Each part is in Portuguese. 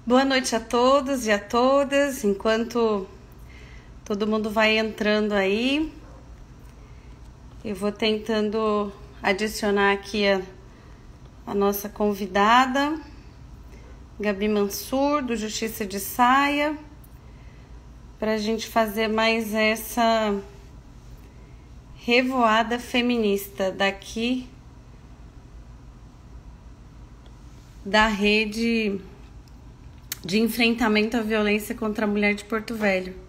Boa noite a todos e a todas. Enquanto todo mundo vai entrando aí, eu vou tentando adicionar aqui a nossa convidada, Gabi Mansur, do Justiça de Saia, para a gente fazer mais essa revoada feminista daqui da rede de enfrentamento à violência contra a mulher de Porto Velho.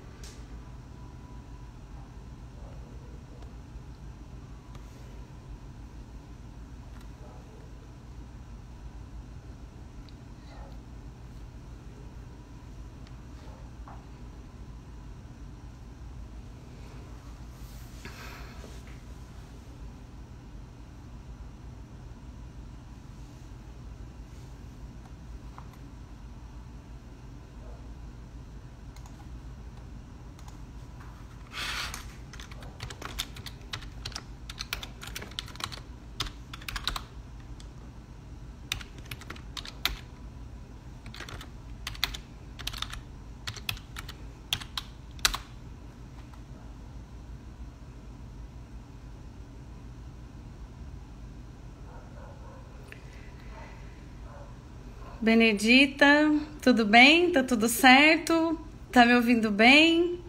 Benedita, tudo bem? Tá tudo certo? Tá me ouvindo bem?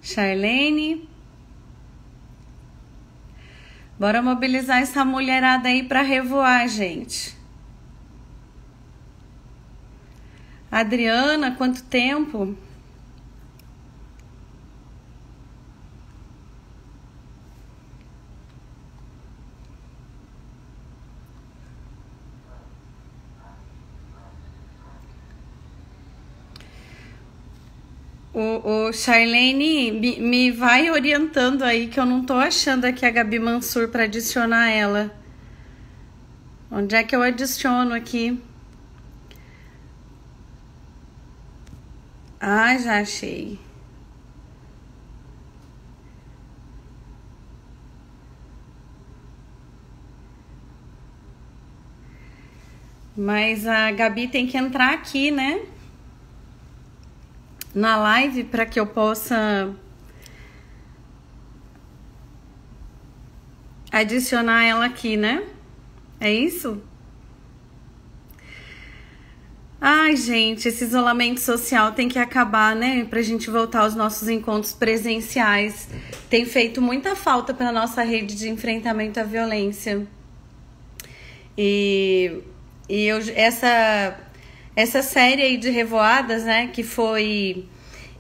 Charlene? Bora mobilizar essa mulherada aí pra revoar, gente. Adriana, quanto tempo? O Charlene, me vai orientando aí, que eu não tô achando aqui a Gabi Mansur para adicionar ela. Onde é que eu adiciono aqui? Ah, já achei. Mas a Gabi tem que entrar aqui, né? Na live para que eu possa adicionar ela aqui, né? É isso? Ai, gente, esse isolamento social tem que acabar, né? Pra gente voltar aos nossos encontros presenciais. Tem feito muita falta para nossa rede de enfrentamento à violência. Essa série aí de revoadas, né, que foi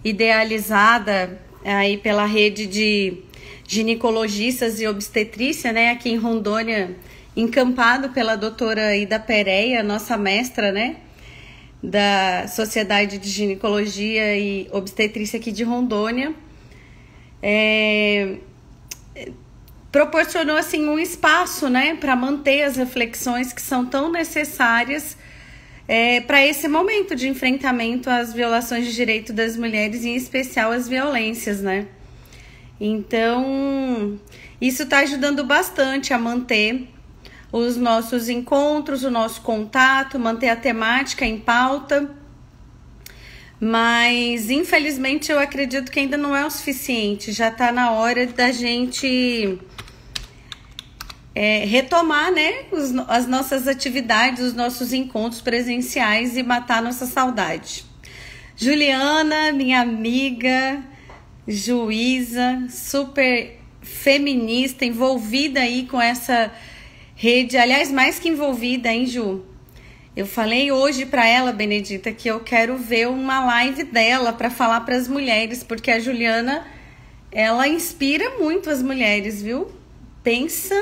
idealizada aí pela rede de ginecologistas e obstetrícia, né, aqui em Rondônia, encampado pela doutora Ida Pereira, nossa mestra, né, da Sociedade de Ginecologia e Obstetrícia aqui de Rondônia, proporcionou assim um espaço, né, para manter as reflexões que são tão necessárias para esse momento de enfrentamento às violações de direito das mulheres, em especial as violências, né? Então, isso está ajudando bastante a manter os nossos encontros, o nosso contato, manter a temática em pauta. Mas, infelizmente, eu acredito que ainda não é o suficiente. Já está na hora da gente retomar, né, as nossas atividades, os nossos encontros presenciais e matar nossa saudade. Juliana, minha amiga, juíza, super feminista, envolvida aí com essa rede, aliás, mais que envolvida, hein, Ju? Eu falei hoje para ela, Benedita, que eu quero ver uma live dela para falar para as mulheres, porque a Juliana, ela inspira muito as mulheres, viu? Pensa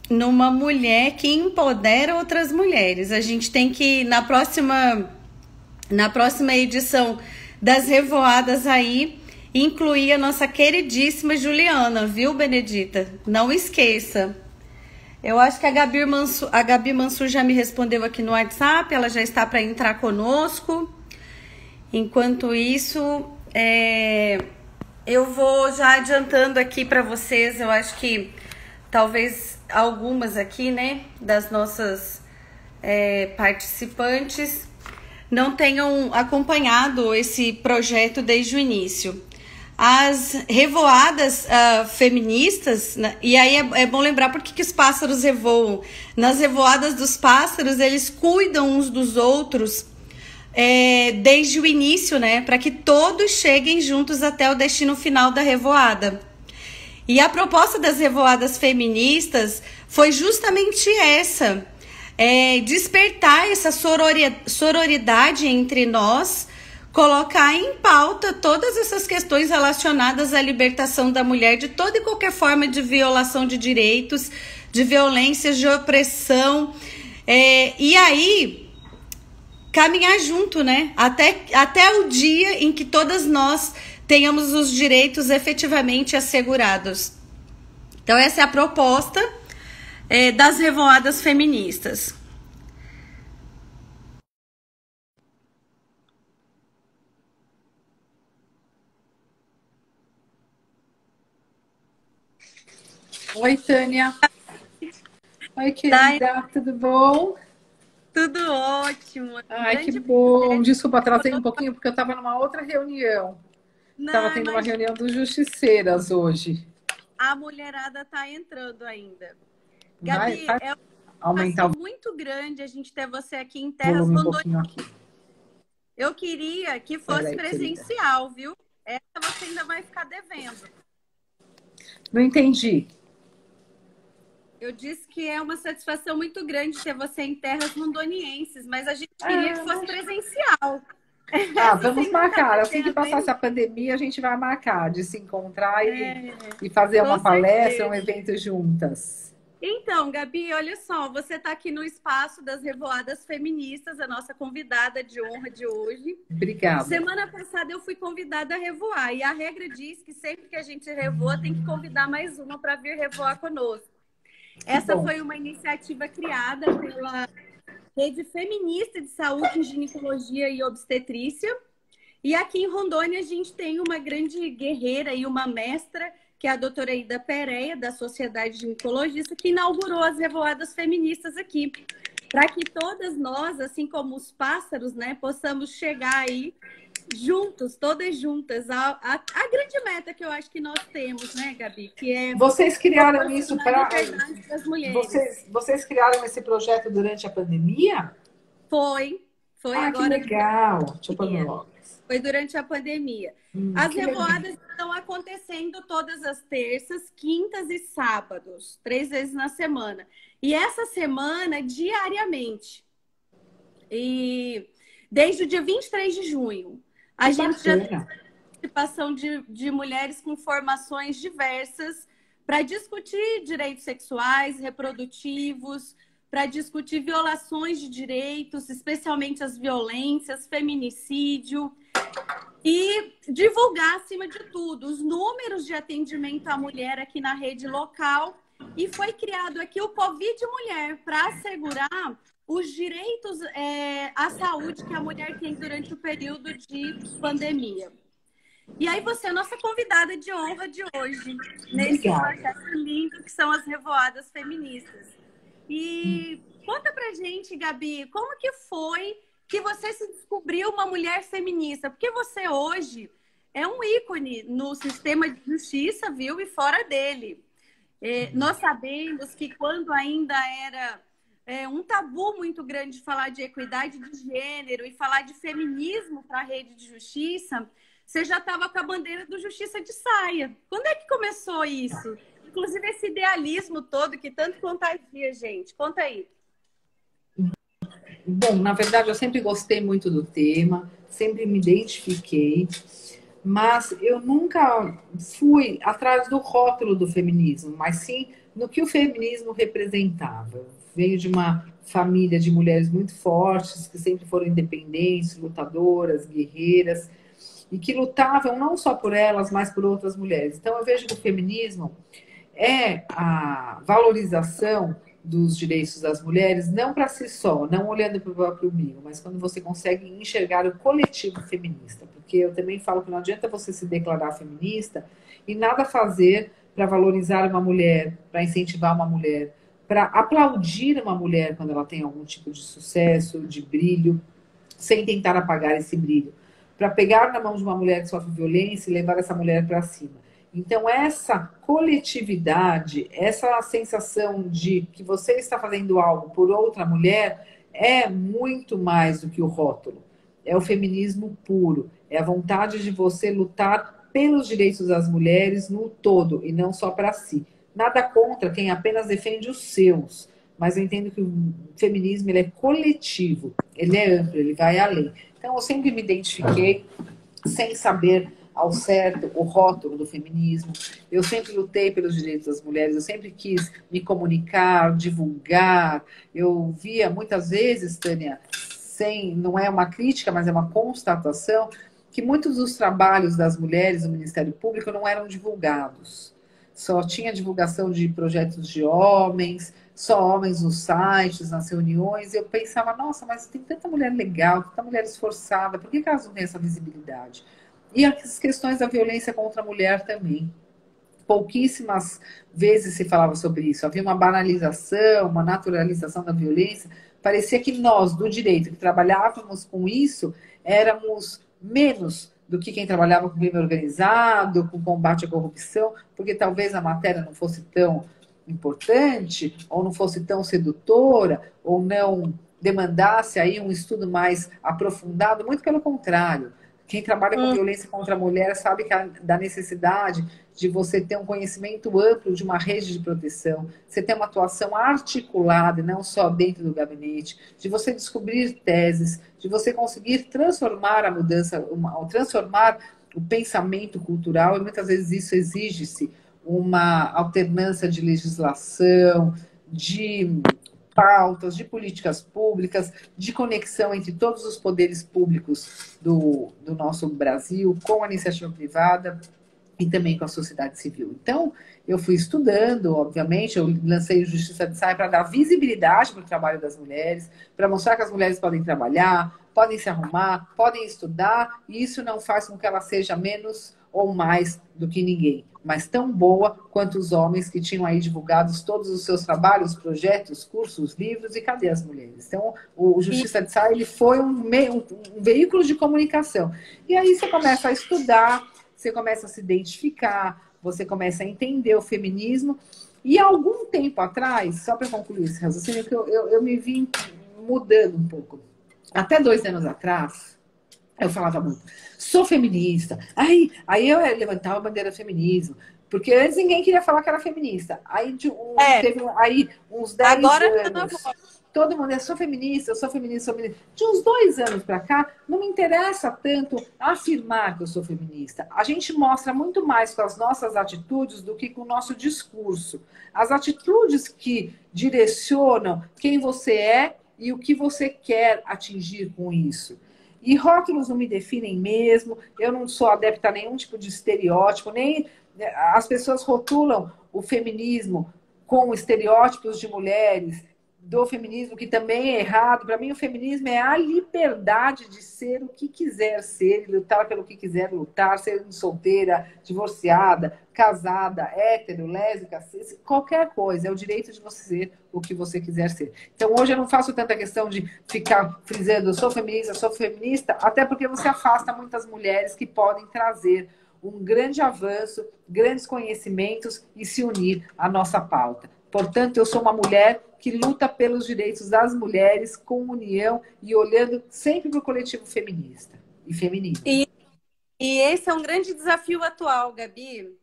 numa mulher que empodera outras mulheres. A gente tem que, na próxima edição das Revoadas aí, incluir a nossa queridíssima Juliana, viu, Benedita? Não esqueça. Eu acho que a Gabi Mansur já me respondeu aqui no WhatsApp, ela já está para entrar conosco. Enquanto isso, eu vou já adiantando aqui para vocês, eu acho que talvez algumas aqui, né, das nossas participantes não tenham acompanhado esse projeto desde o início. As revoadas feministas, né, e aí é bom lembrar por que os pássaros revoam. Nas revoadas dos pássaros, eles cuidam uns dos outros desde o início, né, para que todos cheguem juntos até o destino final da revoada. E a proposta das revoadas feministas foi justamente essa, despertar essa sororidade entre nós, colocar em pauta todas essas questões relacionadas à libertação da mulher de toda e qualquer forma de violação de direitos, de violências, de opressão, e aí caminhar junto, né? Até o dia em que todas nós tenhamos os direitos efetivamente assegurados. Então essa é a proposta das revoadas feministas. Oi, Tânia. Oi, querida, tudo bom? Tudo ótimo. Ai, que bom. Desculpa, atrasei um pouquinho porque eu estava numa outra reunião. Estava tendo uma reunião dos justiceiras hoje. A mulherada está entrando ainda. Gabi, é uma satisfação muito grande a gente ter você aqui em Terras Rondônia. Eu queria que fosse presencial, viu? Essa você ainda vai ficar devendo. Não entendi. Eu disse que é uma satisfação muito grande ter você em Terras Rondonienses, mas a gente queria que fosse presencial. Vamos marcar. Assim que passar essa pandemia, a gente vai marcar de se encontrar e fazer uma palestra, um evento juntas. Então, Gabi, olha só, você está aqui no espaço das Revoadas Feministas, a nossa convidada de honra de hoje. Obrigada. Semana passada eu fui convidada a revoar, e a regra diz que sempre que a gente revoa, tem que convidar mais uma para vir revoar conosco. Essa foi uma iniciativa criada pela Rede Feminista de Saúde em Ginecologia e Obstetrícia. E aqui em Rondônia a gente tem uma grande guerreira e uma mestra, que é a doutora Ida Pereia, da Sociedade Ginecologista, que inaugurou as revoadas feministas aqui. Para que todas nós, assim como os pássaros, né, possamos chegar aí juntos, todas juntas, a grande meta que eu acho que nós temos, né, Gabi? Que é vocês criaram isso para as mulheres. Vocês criaram esse projeto durante a pandemia? Foi agora. Que legal. Deixa eu pôr meu óculos. Foi durante a pandemia. As revoadas estão acontecendo todas as terças, quintas e sábados, 3 vezes na semana. E essa semana, diariamente. E desde o dia 23 de junho. A gente já tem participação de mulheres com formações diversas para discutir direitos sexuais, reprodutivos, para discutir violações de direitos, especialmente as violências, feminicídio, e divulgar, acima de tudo, os números de atendimento à mulher aqui na rede local. E foi criado aqui o Covid Mulher para assegurar os direitos à saúde que a mulher tem durante o período de pandemia. E aí você é a nossa convidada de honra de hoje, nesse projeto lindo que são as Revoadas Feministas. E conta pra gente, Gabi, como que foi que você se descobriu uma mulher feminista? Porque você hoje é um ícone no sistema de justiça, viu? E fora dele. Nós sabemos que quando ainda era um tabu muito grande falar de equidade de gênero e falar de feminismo para a rede de justiça, você já estava com a bandeira do Justiça de Saia. Quando é que começou isso? Inclusive esse idealismo todo que tanto contagia, gente. Conta aí. Bom, na verdade eu sempre gostei muito do tema, sempre me identifiquei, mas eu nunca fui atrás do rótulo do feminismo, mas sim no que o feminismo representava. Veio de uma família de mulheres muito fortes, que sempre foram independentes, lutadoras, guerreiras, e que lutavam não só por elas, mas por outras mulheres. Então eu vejo que o feminismo é a valorização dos direitos das mulheres, não para si só, não olhando para o próprio umbigo, mas quando você consegue enxergar o coletivo feminista. Porque eu também falo que não adianta você se declarar feminista e nada fazer para valorizar uma mulher, para incentivar uma mulher, para aplaudir uma mulher quando ela tem algum tipo de sucesso, de brilho, sem tentar apagar esse brilho, para pegar na mão de uma mulher que sofre violência e levar essa mulher para cima. Então, essa coletividade, essa sensação de que você está fazendo algo por outra mulher, é muito mais do que o rótulo. É o feminismo puro, é a vontade de você lutar pelos direitos das mulheres no todo e não só para si. Nada contra quem apenas defende os seus, mas eu entendo que o feminismo ele é coletivo, ele é amplo, ele vai além. Então, eu sempre me identifiquei sem saber ao certo o rótulo do feminismo. Eu sempre lutei pelos direitos das mulheres, eu sempre quis me comunicar, divulgar. Eu via muitas vezes, Tânia, não é uma crítica, mas é uma constatação, que muitos dos trabalhos das mulheres no Ministério Público não eram divulgados. Só tinha divulgação de projetos de homens, só homens nos sites, nas reuniões. Eu pensava, nossa, mas tem tanta mulher legal, tanta mulher esforçada, por que elas não têm essa visibilidade? E as questões da violência contra a mulher também. Pouquíssimas vezes se falava sobre isso. Havia uma banalização, uma naturalização da violência. Parecia que nós, do direito, que trabalhávamos com isso, éramos menos do que quem trabalhava com crime organizado, com combate à corrupção, porque talvez a matéria não fosse tão importante, ou não fosse tão sedutora, ou não demandasse aí um estudo mais aprofundado. Muito pelo contrário. Quem trabalha com violência contra a mulher sabe da necessidade de você ter um conhecimento amplo de uma rede de proteção, você ter uma atuação articulada, não só dentro do gabinete, de você descobrir teses, de você conseguir transformar a mudança, transformar o pensamento cultural, e muitas vezes isso exige-se uma alternância de legislação, de pautas, de políticas públicas, de conexão entre todos os poderes públicos do nosso Brasil, com a iniciativa privada e também com a sociedade civil. Então, eu fui estudando, obviamente, eu lancei o Justiça de Saia para dar visibilidade para o trabalho das mulheres, para mostrar que as mulheres podem trabalhar, podem se arrumar, podem estudar, e isso não faz com que ela seja menos ou mais do que ninguém, mas tão boa quanto os homens que tinham aí divulgados todos os seus trabalhos, projetos, cursos, livros, e cadê as mulheres? Então, o Justiça de Saia ele foi um veículo de comunicação. E aí você começa a estudar, você começa a se identificar, você começa a entender o feminismo. E há algum tempo atrás, só para concluir esse raciocínio, que eu me vi mudando um pouco. Até 2 anos atrás, eu falava muito, sou feminista. Aí eu levantava a bandeira do feminismo. Porque antes ninguém queria falar que era feminista. Aí teve uns 10 agora anos. Todo mundo, eu sou feminista, eu sou feminista, sou feminista. De uns 2 anos para cá, não me interessa tanto afirmar que eu sou feminista. A gente mostra muito mais com as nossas atitudes do que com o nosso discurso. As atitudes que direcionam quem você é e o que você quer atingir com isso. E rótulos não me definem mesmo, eu não sou adepta a nenhum tipo de estereótipo, nem as pessoas rotulam o feminismo com estereótipos de mulheres, do feminismo, que também é errado. Para mim, o feminismo é a liberdade de ser o que quiser ser, lutar pelo que quiser lutar, ser solteira, divorciada, casada, hétero, lésbica, qualquer coisa. É o direito de você ser o que você quiser ser. Então, hoje eu não faço tanta questão de ficar frisando, eu sou feminista, até porque você afasta muitas mulheres que podem trazer um grande avanço, grandes conhecimentos e se unir à nossa pauta. Portanto, eu sou uma mulher que luta pelos direitos das mulheres com união e olhando sempre para o coletivo feminista e feminino. E esse é um grande desafio atual, Gabi,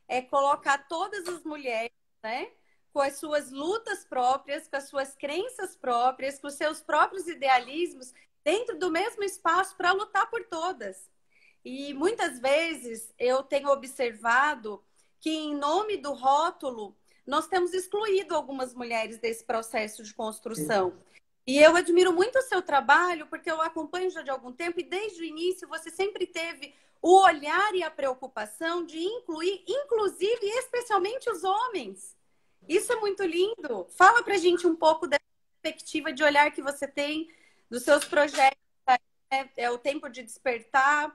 é colocar todas as mulheres, né, com as suas lutas próprias, com as suas crenças próprias, com os seus próprios idealismos, dentro do mesmo espaço para lutar por todas. E muitas vezes eu tenho observado que, em nome do rótulo, nós temos excluído algumas mulheres desse processo de construção. E eu admiro muito o seu trabalho, porque eu acompanho já de algum tempo, e desde o início você sempre teve o olhar e a preocupação de incluir, inclusive, especialmente os homens. Isso é muito lindo. Fala pra gente um pouco da perspectiva de olhar que você tem, dos seus projetos, é o Tempo de Despertar.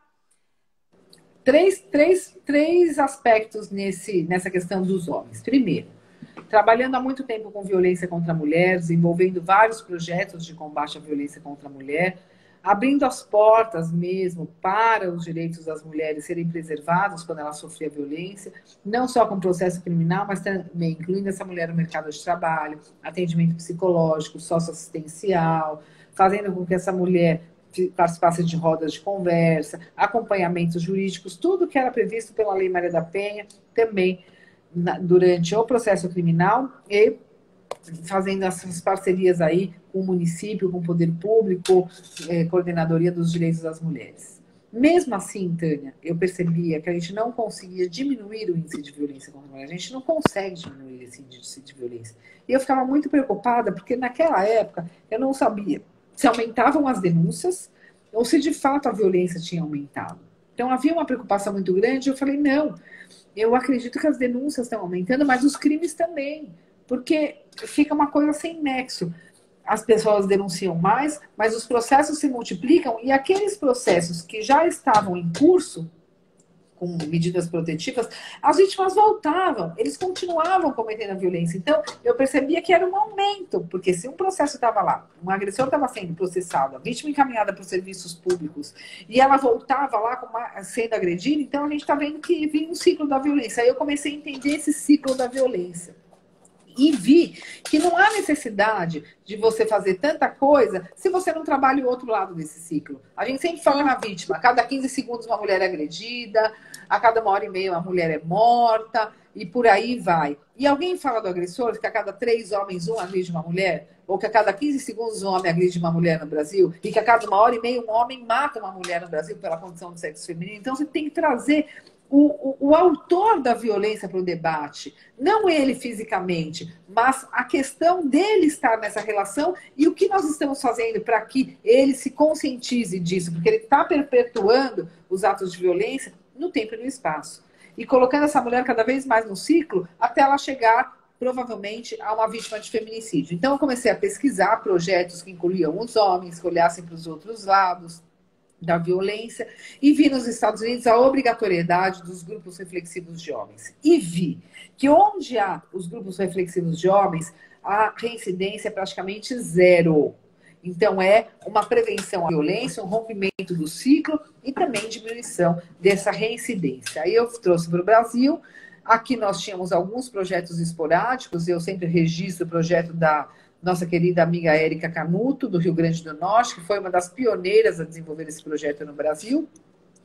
três aspectos nessa questão dos homens. Primeiro, trabalhando há muito tempo com violência contra a mulher, desenvolvendo vários projetos de combate à violência contra a mulher, abrindo as portas mesmo para os direitos das mulheres serem preservados quando ela sofria violência, não só com processo criminal, mas também incluindo essa mulher no mercado de trabalho, atendimento psicológico, socioassistencial, fazendo com que essa mulher participasse de rodas de conversa, acompanhamentos jurídicos, tudo que era previsto pela Lei Maria da Penha, também durante o processo criminal e fazendo essas parcerias aí com o município, com o poder público, coordenadoria dos direitos das mulheres. Mesmo assim, Tânia, eu percebia que a gente não conseguia diminuir o índice de violência contra a mulher. A gente não consegue diminuir esse índice de violência. E eu ficava muito preocupada, porque naquela época eu não sabia se aumentavam as denúncias ou se de fato a violência tinha aumentado. Então havia uma preocupação muito grande. Eu falei, não, eu acredito que as denúncias estão aumentando, mas os crimes também. Porque fica uma coisa sem nexo. As pessoas denunciam mais, mas os processos se multiplicam e aqueles processos que já estavam em curso, com medidas protetivas, as vítimas voltavam, eles continuavam cometendo a violência. Então, eu percebia que era um aumento, porque se um processo estava lá, um agressor estava sendo processado, a vítima encaminhada para os serviços públicos, e ela voltava lá sendo agredida, então a gente está vendo que vinha um ciclo da violência. Aí eu comecei a entender esse ciclo da violência. E vi que não há necessidade de você fazer tanta coisa se você não trabalha o outro lado desse ciclo. A gente sempre fala na vítima, a cada 15 segundos uma mulher é agredida, a cada 1h30 uma mulher é morta, e por aí vai. E alguém fala do agressor que a cada 3 homens um agride uma mulher? Ou que a cada 15 segundos um homem agride uma mulher no Brasil? E que a cada 1h30 um homem mata uma mulher no Brasil pela condição de sexo feminino? Então você tem que trazer o autor da violência para o debate, não ele fisicamente, mas a questão dele estar nessa relação e o que nós estamos fazendo para que ele se conscientize disso, porque ele está perpetuando os atos de violência no tempo e no espaço. E colocando essa mulher cada vez mais no ciclo, até ela chegar, provavelmente, a uma vítima de feminicídio. Então, eu comecei a pesquisar projetos que incluíam os homens, que olhassem para os outros lados da violência, e vi nos Estados Unidos a obrigatoriedade dos grupos reflexivos de homens. E vi que onde há os grupos reflexivos de homens, a reincidência é praticamente zero. Então, é uma prevenção à violência, um rompimento do ciclo e também diminuição dessa reincidência. Aí eu trouxe para o Brasil. Aqui nós tínhamos alguns projetos esporádicos, eu sempre registro o projeto da nossa querida amiga Érica Canuto, do Rio Grande do Norte, que foi uma das pioneiras a desenvolver esse projeto no Brasil.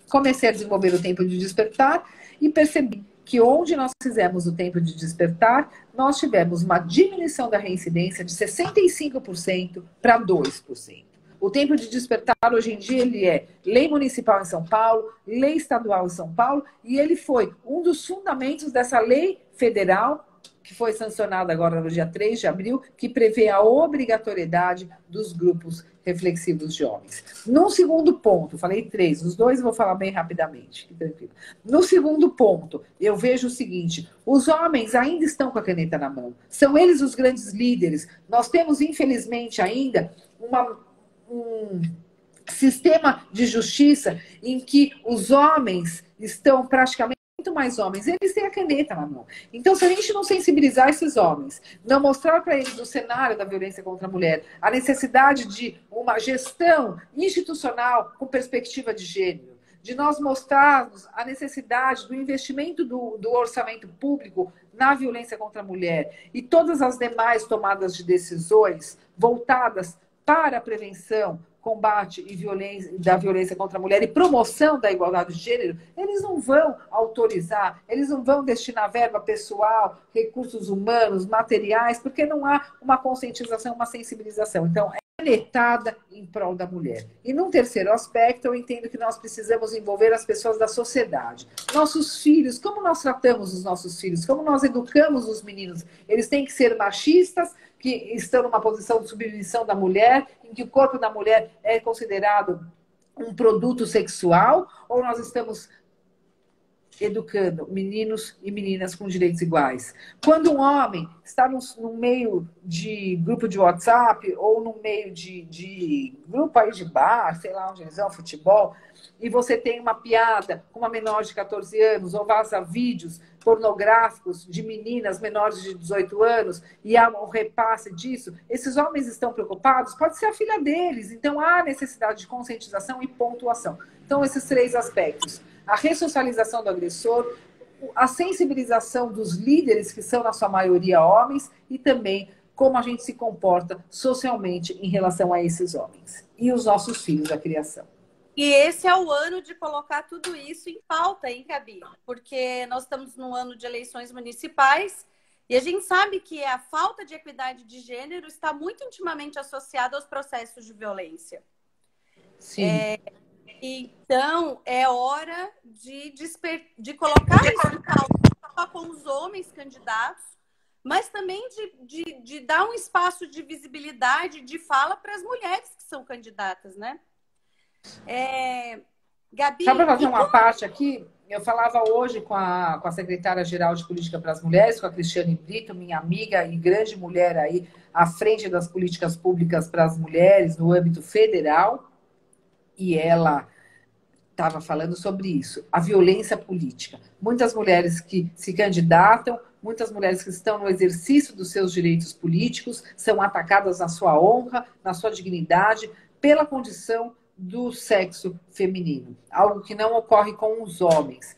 Comecei a desenvolver o Tempo de Despertar e percebi que onde nós fizemos o Tempo de Despertar, nós tivemos uma diminuição da reincidência de 65% para 2%. O Tempo de Despertar, hoje em dia, ele é lei municipal em São Paulo, lei estadual em São Paulo, e ele foi um dos fundamentos dessa lei federal, que foi sancionada agora no dia 3 de abril, que prevê a obrigatoriedade dos grupos reflexivos de homens. No segundo ponto, falei 3, os 2 eu vou falar bem rapidamente. No segundo ponto, eu vejo o seguinte, os homens ainda estão com a caneta na mão, são eles os grandes líderes. Nós temos, infelizmente, ainda um sistema de justiça em que os homens estão praticamente muito mais homens, eles têm a caneta na mão. Então, se a gente não sensibilizar esses homens, não mostrar para eles o cenário da violência contra a mulher, a necessidade de uma gestão institucional com perspectiva de gênero, de nós mostrarmos a necessidade do investimento do orçamento público na violência contra a mulher e todas as demais tomadas de decisões voltadas para a prevenção, combate da violência contra a mulher e promoção da igualdade de gênero, eles não vão autorizar, eles não vão destinar verba pessoal, recursos humanos, materiais, porque não há uma conscientização, uma sensibilização. Então, é canetada em prol da mulher. E num terceiro aspecto, eu entendo que nós precisamos envolver as pessoas da sociedade. Nossos filhos, como nós tratamos os nossos filhos, como nós educamos os meninos, eles têm que ser machistas, que estão numa posição de submissão da mulher, em que o corpo da mulher é considerado um produto sexual, ou nós estamos educando meninos e meninas com direitos iguais. Quando um homem está no meio de grupo de WhatsApp ou no meio de grupo aí de bar, sei lá onde eles vão, futebol, e você tem uma piada com uma menor de 14 anos ou vaza vídeos pornográficos de meninas menores de 18 anos e há um repasse disso, esses homens estão preocupados? Pode ser a filha deles. Então, há necessidade de conscientização e pontuação. Então, esses 3 aspectos. A ressocialização do agressor, a sensibilização dos líderes, que são, na sua maioria, homens, e também como a gente se comporta socialmente em relação a esses homens. E os nossos filhos, a criação. E esse é o ano de colocar tudo isso em pauta, hein, Gabi? Porque nós estamos num ano de eleições municipais e a gente sabe que a falta de equidade de gênero está muito intimamente associada aos processos de violência. Sim. Então, é hora de colocar isso em pauta, não só com os homens candidatos, mas também de dar um espaço de visibilidade, de fala para as mulheres que são candidatas, né? Gabi... Só para fazer uma parte aqui, eu falava hoje com a secretária-geral de Política para as Mulheres, com a Cristiane Brito, minha amiga e grande mulher aí à frente das políticas públicas para as mulheres no âmbito federal, e ela estava falando sobre isso, a violência política. Muitas mulheres que se candidatam, muitas mulheres que estão no exercício dos seus direitos políticos, são atacadas na sua honra, na sua dignidade, pela condição do sexo feminino, algo que não ocorre com os homens.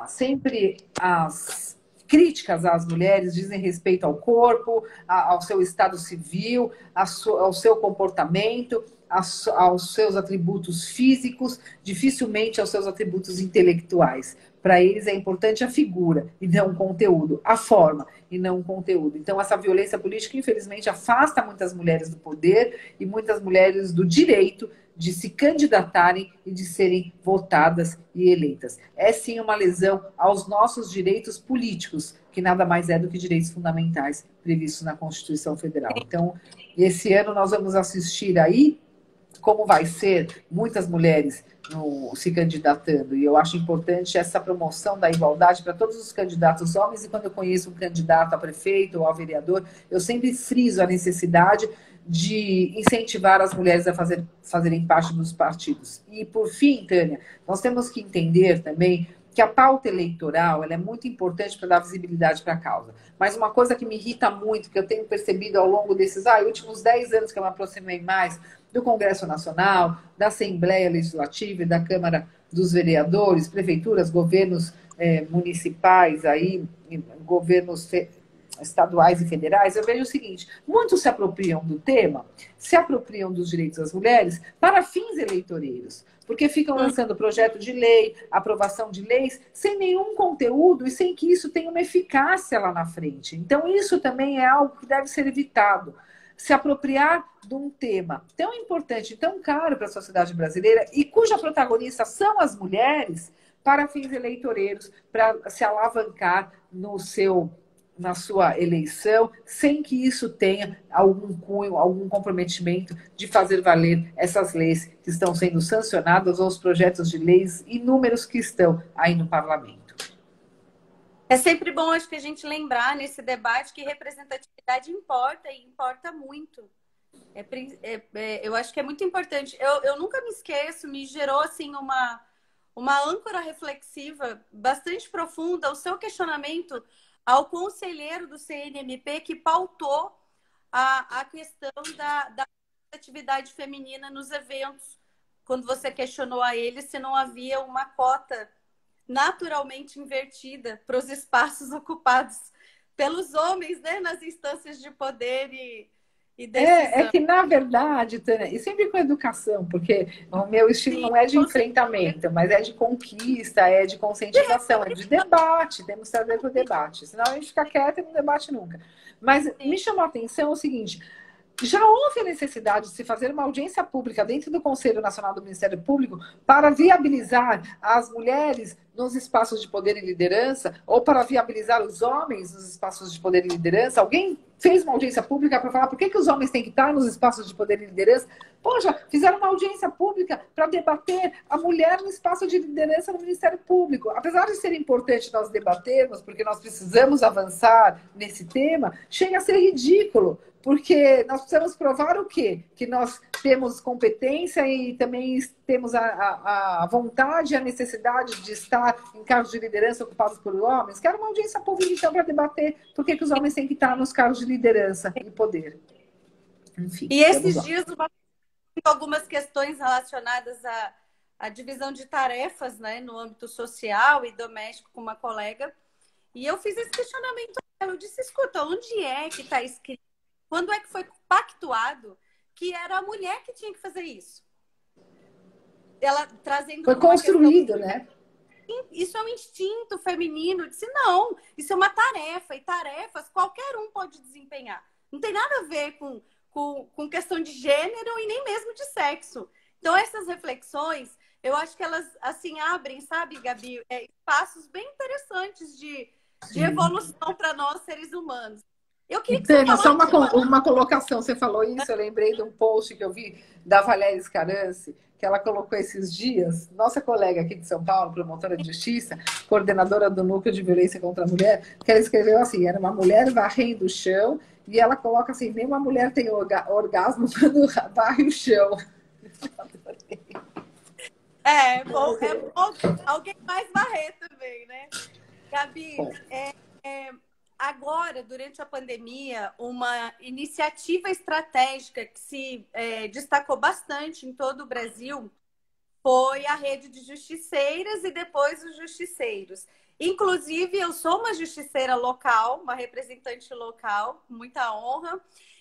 Sempre as críticas às mulheres dizem respeito ao corpo, ao seu estado civil, ao seu comportamento, aos seus atributos físicos, dificilmente aos seus atributos intelectuais. Para eles é importante a figura e não o conteúdo, a forma e não o conteúdo. Então, essa violência política, infelizmente, afasta muitas mulheres do poder e muitas mulheres do direito de se candidatarem e de serem votadas e eleitas. É sim uma lesão aos nossos direitos políticos, que nada mais é do que direitos fundamentais previstos na Constituição Federal. Então, esse ano nós vamos assistir aí como vai ser muitas mulheres se candidatando. E eu acho importante essa promoção da igualdade para todos os candidatos homens. E quando eu conheço um candidato a prefeito ou a vereador, eu sempre friso a necessidade de incentivar as mulheres a fazerem parte dos partidos. E, por fim, Tânia, nós temos que entender também que a pauta eleitoral ela é muito importante para dar visibilidade para a causa. Mas uma coisa que me irrita muito, que eu tenho percebido ao longo desses últimos 10 anos que eu me aproximei mais do Congresso Nacional, da Assembleia Legislativa e da Câmara dos Vereadores, prefeituras, governos municipais, aí, governos estaduais e federais, eu vejo o seguinte: muitos se apropriam do tema, se apropriam dos direitos das mulheres para fins eleitoreiros, porque ficam lançando projeto de lei, aprovação de leis, sem nenhum conteúdo e sem que isso tenha uma eficácia lá na frente. Então, isso também é algo que deve ser evitado. Se apropriar de um tema tão importante, tão caro para a sociedade brasileira e cuja protagonista são as mulheres, para fins eleitoreiros, para se alavancar na sua eleição, sem que isso tenha algum cunho, algum comprometimento de fazer valer essas leis que estão sendo sancionadas ou os projetos de leis inúmeros que estão aí no parlamento. É sempre bom, acho que a gente lembrar nesse debate que representatividade importa e importa muito. Eu acho que é muito importante. Eu nunca me esqueço, me gerou assim uma âncora reflexiva bastante profunda, o seu questionamento ao conselheiro do CNMP que pautou a questão da atividade feminina nos eventos, quando você questionou a ele se não havia uma cota naturalmente invertida para os espaços ocupados pelos homens, né, nas instâncias de poder e decisão. É que, na verdade, Tânia, e sempre com educação, porque o meu estilo não é de enfrentamento, mas é de conquista, é de conscientização, é de debate, temos que trazer para o debate, senão a gente fica quieto e não debate nunca. Mas me chamou a atenção o seguinte: já houve a necessidade de se fazer uma audiência pública dentro do Conselho Nacional do Ministério Público para viabilizar as mulheres nos espaços de poder e liderança, ou para viabilizar os homens nos espaços de poder e liderança? Alguém fez uma audiência pública para falar por que os homens têm que estar nos espaços de poder e liderança. Poxa, fizeram uma audiência pública para debater a mulher no espaço de liderança no Ministério Público. Apesar de ser importante nós debatermos, porque nós precisamos avançar nesse tema, chega a ser ridículo, porque nós precisamos provar o quê? Que nós temos competência e também temos a vontade e a necessidade de estar em cargos de liderança ocupados por homens. Quero uma audiência pública, então, para debater por que os homens têm que estar nos cargos de liderança e poder. Enfim, e esses dias, algumas questões relacionadas à divisão de tarefas, né, no âmbito social e doméstico com uma colega, e eu fiz esse questionamento. Eu disse, escuta, onde é que está escrito? Quando é que foi pactuado que era a mulher que tinha que fazer isso? Ela trazendo... Foi construído, né? Isso é um instinto feminino. Eu disse, não, isso é uma tarefa, e tarefas qualquer um pode desempenhar. Não tem nada a ver com questão de gênero e nem mesmo de sexo. Então, essas reflexões, eu acho que elas, assim, abrem, sabe, Gabi, espaços bem interessantes de evolução para nós, seres humanos. Eu queria que Tânia, só uma colocação. Você falou isso, eu lembrei de um post que eu vi da Valéria Scarance, que ela colocou esses dias, nossa colega aqui de São Paulo, promotora de justiça, coordenadora do Núcleo de Violência contra a Mulher, que ela escreveu assim, era uma mulher varrendo o chão, e ela coloca assim, nenhuma mulher tem orgasmo quando varre o chão. É bom alguém mais varrer também, né? Gabi, agora, durante a pandemia, uma iniciativa estratégica que se destacou bastante em todo o Brasil foi a rede de justiceiras e depois os justiceiros. Inclusive, eu sou uma justiceira local, uma representante local, com muita honra.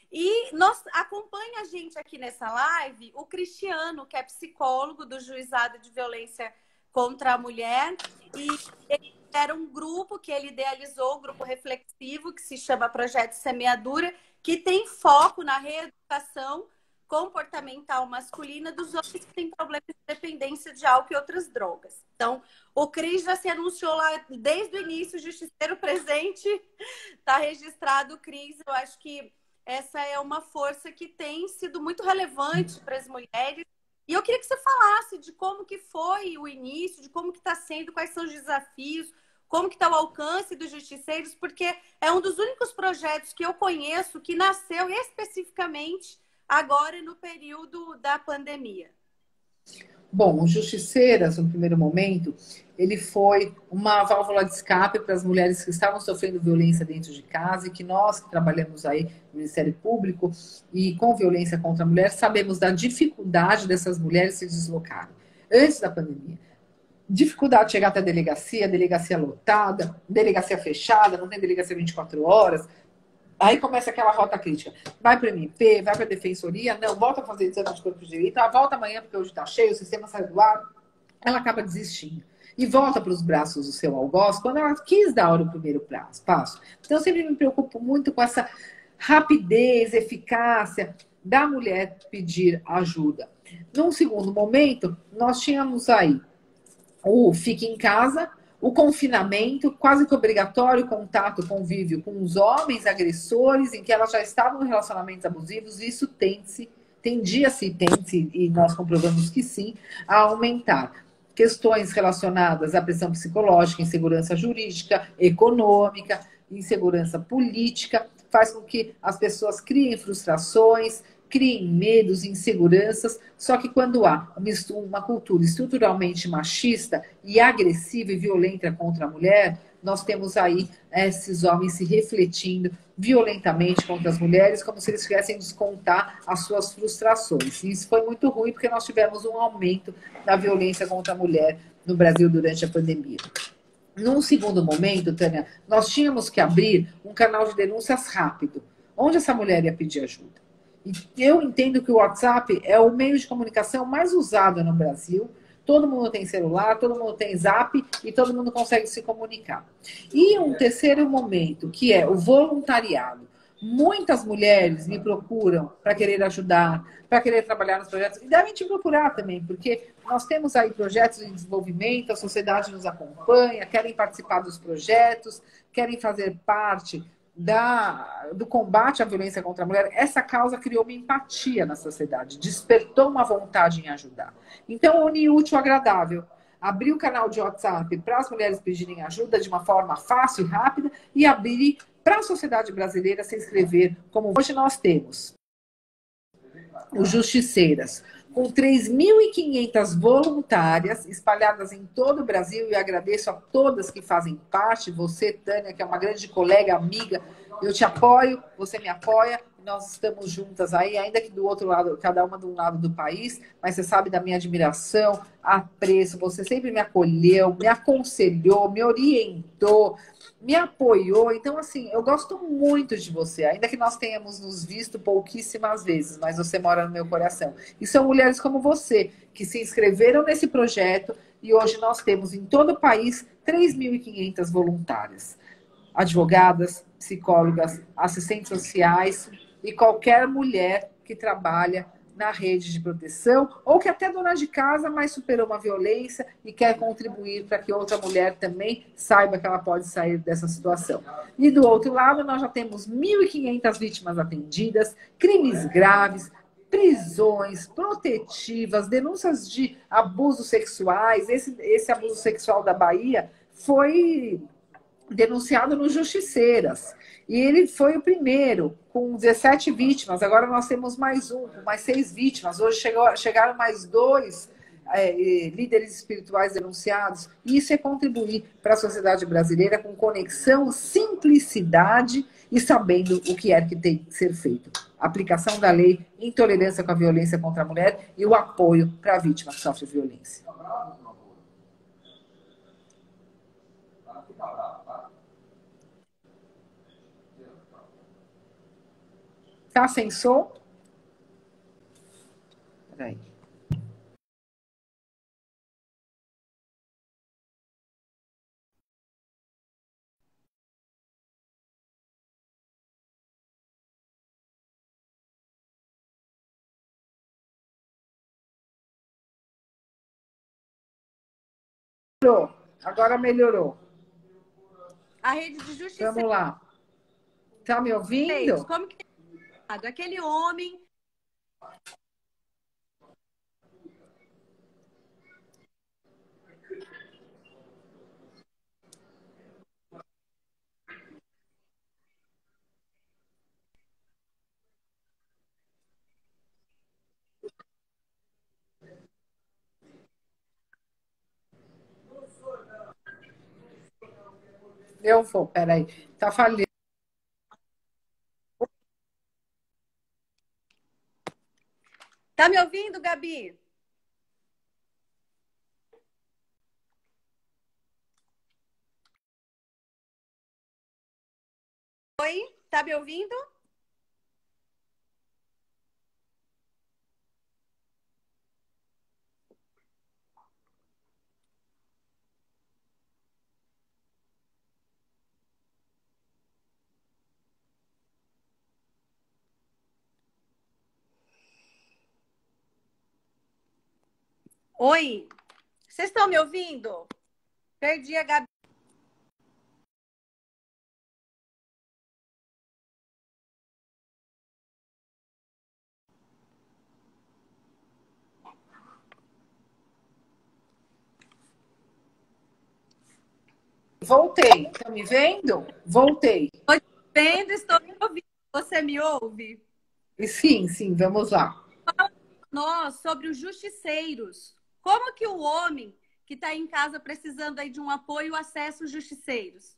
E acompanha a gente aqui nessa live o Cristiano, que é psicólogo do Juizado de Violência contra a Mulher. E ele era um grupo que ele idealizou, um grupo reflexivo, que se chama Projeto Semeadura, que tem foco na reeducação comportamental masculina dos homens que têm problemas de dependência de álcool e outras drogas. Então, o Cris já se anunciou lá desde o início, justiceiro presente, está registrado o Cris. Eu acho que essa é uma força que tem sido muito relevante para as mulheres. E eu queria que você falasse de como que foi o início, de como que está sendo, quais são os desafios, como que está o alcance dos justiceiros, porque é um dos únicos projetos que eu conheço que nasceu especificamente agora no período da pandemia. Bom, o Justiceiras, no primeiro momento, ele foi uma válvula de escape para as mulheres que estavam sofrendo violência dentro de casa e que nós, que trabalhamos aí no Ministério Público e com violência contra a mulher, sabemos da dificuldade dessas mulheres se deslocarem. Antes da pandemia, dificuldade de chegar até a delegacia lotada, delegacia fechada, não tem delegacia 24 horas. Aí começa aquela rota crítica. Vai para o MP, vai para a Defensoria, não, volta a fazer exame de corpo de direito, volta amanhã porque hoje está cheio, o sistema sai do ar. Ela acaba desistindo. E volta para os braços do seu algoz quando ela quis dar o primeiro passo. Então, eu sempre me preocupo muito com essa rapidez, eficácia da mulher pedir ajuda. Num segundo momento, nós tínhamos aí o Fique em Casa, o confinamento, quase que obrigatório contato, convívio com os homens agressores, em que elas já estavam em relacionamentos abusivos, e isso tendia-se, e nós comprovamos que sim, a aumentar. Questões relacionadas à pressão psicológica, insegurança jurídica, econômica, insegurança política, faz com que as pessoas criem frustrações, criem medos, inseguranças, só que quando há uma cultura estruturalmente machista e agressiva e violenta contra a mulher, nós temos aí esses homens se refletindo violentamente contra as mulheres, como se eles tivessem descontar as suas frustrações. E isso foi muito ruim, porque nós tivemos um aumento da violência contra a mulher no Brasil durante a pandemia. Num segundo momento, Tânia, nós tínhamos que abrir um canal de denúncias rápido, onde essa mulher ia pedir ajuda. E eu entendo que o WhatsApp é o meio de comunicação mais usado no Brasil. Todo mundo tem celular, todo mundo tem Zap e todo mundo consegue se comunicar. E um terceiro momento, que é o voluntariado. Muitas mulheres me procuram para querer ajudar, para querer trabalhar nos projetos. E devem te procurar também, porque nós temos aí projetos em desenvolvimento, a sociedade nos acompanha, querem participar dos projetos, querem fazer parte do combate à violência contra a mulher, essa causa criou uma empatia na sociedade, despertou uma vontade em ajudar. Então, unir útil ao agradável. Abrir o canal de WhatsApp para as mulheres pedirem ajuda de uma forma fácil e rápida e abrir para a sociedade brasileira se inscrever, como hoje nós temos. Os Justiceiras, com 3.500 voluntárias espalhadas em todo o Brasil, e agradeço a todas que fazem parte, você, Tânia, que é uma grande colega, amiga, eu te apoio, você me apoia, nós estamos juntas aí, ainda que do outro lado, cada uma de um lado do país, mas você sabe da minha admiração, apreço, você sempre me acolheu, me aconselhou, me orientou, me apoiou. Então, assim, eu gosto muito de você, ainda que nós tenhamos nos visto pouquíssimas vezes, mas você mora no meu coração. E são mulheres como você, que se inscreveram nesse projeto, e hoje nós temos em todo o país 3.500 voluntárias. Advogadas, psicólogas, assistentes sociais e qualquer mulher que trabalha na rede de proteção, ou que até é dona de casa, mas superou uma violência e quer contribuir para que outra mulher também saiba que ela pode sair dessa situação. E do outro lado, nós já temos 1.500 vítimas atendidas, crimes graves, prisões protetivas, denúncias de abusos sexuais. Esse abuso sexual da Bahia foi denunciado no Justiceiras. E ele foi o primeiro, com 17 vítimas. Agora nós temos mais um, com mais 6 vítimas. Hoje chegaram mais 2 líderes espirituais denunciados. E isso é contribuir para a sociedade brasileira com conexão, simplicidade e sabendo o que é que tem que ser feito. Aplicação da lei, intolerância com a violência contra a mulher e o apoio para a vítima que sofre violência. Tá sem som? Peraí. Melhorou. Agora melhorou. A rede de justiça. Vamos lá. Tá me ouvindo? Como que aquele homem... Eu vou, peraí. Tá falhando. Tá me ouvindo, Gabi? Oi, tá me ouvindo? Oi, vocês estão me ouvindo? Perdi a Gabi. Voltei. Tá me vendo? Voltei. Estou te vendo, estou me ouvindo. Você me ouve? Sim, vamos lá. Nós, sobre os justiceiros. Como que o homem que está em casa precisando aí de um apoio acessa os justiceiros?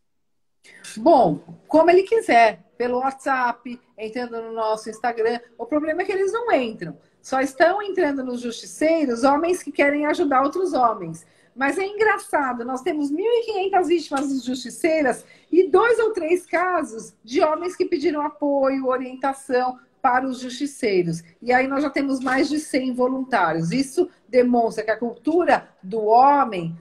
Bom, como ele quiser, pelo WhatsApp, entrando no nosso Instagram. O problema é que eles não entram. Só estão entrando nos justiceiros homens que querem ajudar outros homens. Mas é engraçado, nós temos 1.500 vítimas de justiceiras e 2 ou 3 casos de homens que pediram apoio, orientação para os justiceiros. E aí nós já temos mais de 100 voluntários. Isso demonstra que a cultura do homem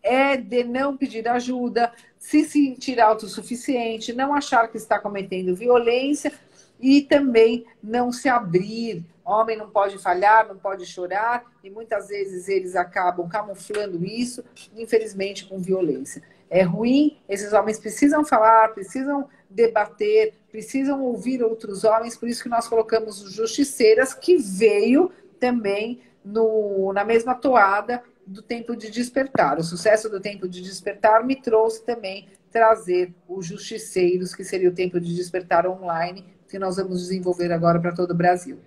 é de não pedir ajuda, se sentir autossuficiente, não achar que está cometendo violência e também não se abrir. Homem não pode falhar, não pode chorar, e muitas vezes eles acabam camuflando isso, infelizmente, com violência. É ruim, esses homens precisam falar, precisam debater, precisam ouvir outros homens, por isso que nós colocamos o Justiceiras, que veio também na mesma toada do Tempo de Despertar. O sucesso do Tempo de Despertar me trouxe também trazer os Justiceiros, que seria o Tempo de Despertar online, que nós vamos desenvolver agora para todo o Brasil.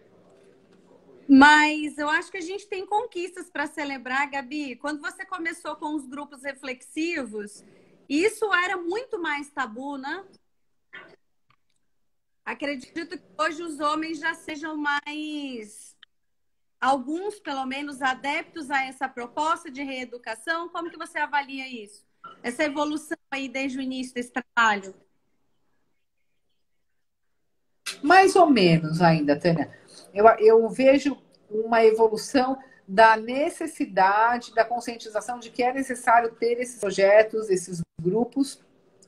Mas eu acho que a gente tem conquistas para celebrar, Gabi. Quando você começou com os grupos reflexivos, isso era muito mais tabu, né? Acredito que hoje os homens já sejam mais, alguns pelo menos, adeptos a essa proposta de reeducação. Como que você avalia isso? Essa evolução aí desde o início desse trabalho? Mais ou menos ainda, Tânia. Eu vejo uma evolução da necessidade, da conscientização de que é necessário ter esses projetos, esses grupos,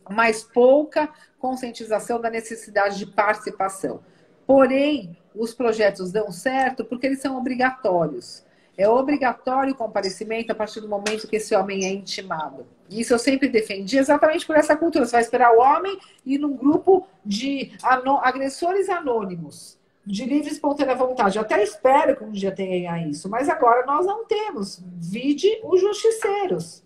mas pouca conscientização da necessidade de participação. Porém, os projetos dão certo porque eles são obrigatórios. É obrigatório o comparecimento a partir do momento que esse homem é intimado. Isso eu sempre defendi exatamente por essa cultura. Você vai esperar o homem ir num grupo de agressores anônimos, de livre e espontânea vontade. Eu até espero que um dia tenha isso, mas agora nós não temos. Vide os justiceiros.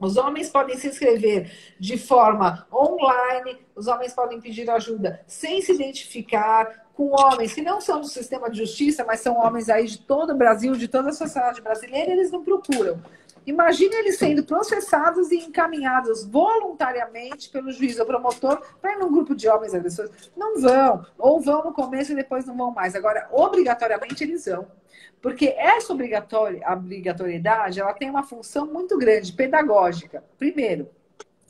Os homens podem se inscrever de forma online, os homens podem pedir ajuda sem se identificar, com homens que não são do sistema de justiça, mas são homens aí de todo o Brasil, de toda a sociedade brasileira, eles não procuram. Imagine eles sendo processados e encaminhados voluntariamente pelo juiz ou promotor para ir num grupo de homens agressores. Não vão, ou vão no começo e depois não vão mais. Agora, obrigatoriamente, eles vão. Porque essa obrigatoriedade, ela tem uma função muito grande, pedagógica. Primeiro,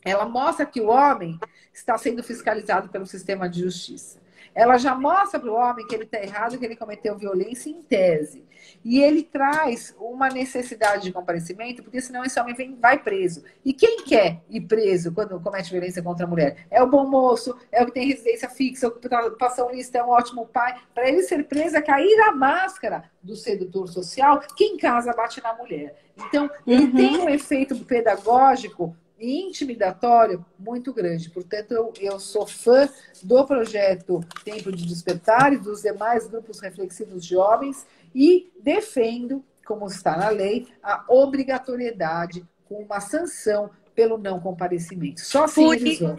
ela mostra que o homem está sendo fiscalizado pelo sistema de justiça. Ela já mostra para o homem que ele está errado, que ele cometeu violência em tese. E ele traz uma necessidade de comparecimento, porque senão esse homem vai preso. E quem quer ir preso quando comete violência contra a mulher? É o bom moço, é o que tem residência fixa, ocupação lista, é um ótimo pai. Para ele ser preso é cair a máscara do sedutor social, que em casa bate na mulher. Então, ele tem um efeito pedagógico e intimidatório muito grande. Portanto, eu sou fã do projeto Tempo de Despertar e dos demais grupos reflexivos de homens e defendo, como está na lei, a obrigatoriedade com uma sanção pelo não comparecimento. Só assim eles vão.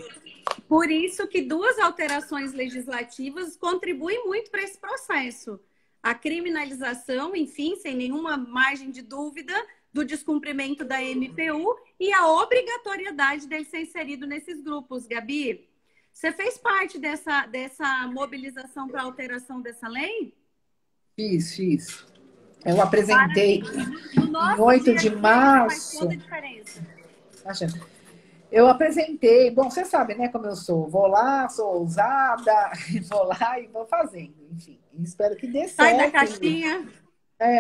Por isso que duas alterações legislativas contribuem muito para esse processo. A criminalização, enfim, sem nenhuma margem de dúvida, do descumprimento da MPU e a obrigatoriedade dele ser inserido nesses grupos. Gabi, você fez parte dessa mobilização para a alteração dessa lei? Fiz. Eu apresentei em 8 de março. Faz toda a diferença. Eu apresentei, bom, você sabe, né, como eu sou. Vou lá, sou ousada, vou lá e vou fazendo. Enfim, espero que dê certo. Sai da caixinha.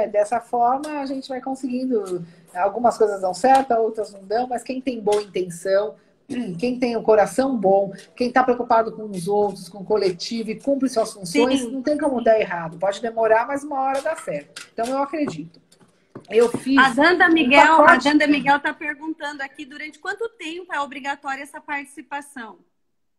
Dessa forma a gente vai conseguindo. Algumas coisas dão certo, outras não dão, mas quem tem boa intenção, quem tem o coração bom, quem está preocupado com os outros, com o coletivo e cumpre suas funções, Não tem como dar errado. Pode demorar, mas uma hora dá certo. Então eu acredito. Eu fiz. A Danda Miguel está perguntando aqui durante quanto tempo é obrigatória essa participação?